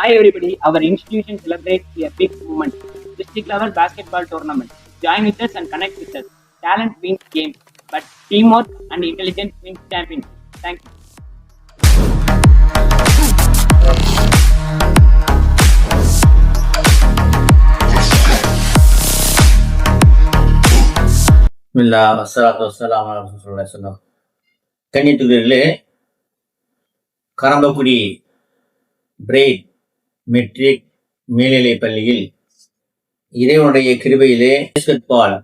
Hi everybody, our institution celebrates a big moment, district level basketball tournament. Join with us and connect with us. Talent wins games, but teamwork and intelligence wins champions. Thank you. பிஸ்மில்லா வஸ்ஸலாத்து வஸ்ஸலாமு அலா ரசூலில்லாஹி ஸல்லல்லாஹு அலைஹி வஸல்லம். கண்ணியத்துக்குரியவர்களே, Karambakkudi bright matric மேல்நிலைப் பள்ளியில் இறைவனுடைய கிருபையிலே பாஸ்கெட்பால்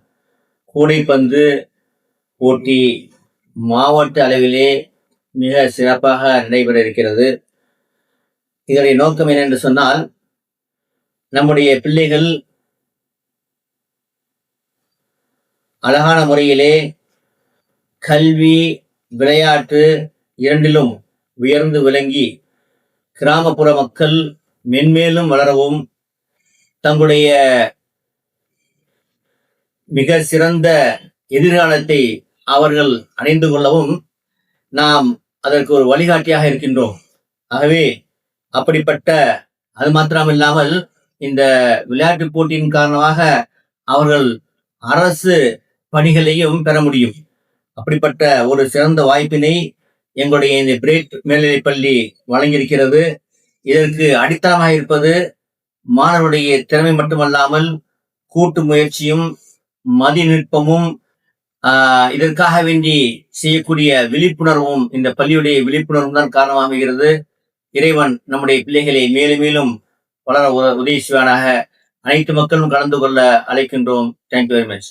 கூடைப்பந்து போட்டி மாவட்ட அளவிலே மிக சிறப்பாக நடைபெற இருக்கிறது. இதனுடைய நோக்கம் என்னென்று சொன்னால், நம்முடைய பிள்ளைகள் அழகான முறையிலே கல்வி விளையாட்டு இரண்டிலும் உயர்ந்து விளங்கி கிராமப்புற மக்கள் மென்மேலும் வளரவும் தங்களுடைய மிக சிறந்த எதிர்காலத்தை அவர்கள் அடைந்து கொள்ளவும் நாம் அதற்கு ஒரு வழிகாட்டியாக இருக்கின்றோம். ஆகவே அப்படிப்பட்ட அது மாத்திரமில்லாமல் இந்த விளையாட்டு போட்டியின் காரணமாக அவர்கள் அரசு பணிகளையும் பெற முடியும். அப்படிப்பட்ட ஒரு சிறந்த வாய்ப்பினை எங்களுடைய இந்த பிரைட் மேல்நிலைப் பள்ளி வழங்கியிருக்கிறது. இதற்கு அடித்தளமாக இருப்பது மாணவருடைய திறமை மட்டுமல்லாமல் கூட்டு முயற்சியும் மதிநுட்பமும் இதற்காக வேண்டி செய்யக்கூடிய விழிப்புணர்வும், இந்த பள்ளியுடைய விழிப்புணர்வும் தான் காரணமாகிறது. இறைவன் நம்முடைய பிள்ளைகளை மேலும் மேலும் வளர உதவி செய்வானாக. அனைத்து மக்களும் கலந்து கொள்ள அழைக்கின்றோம். Thank you very much.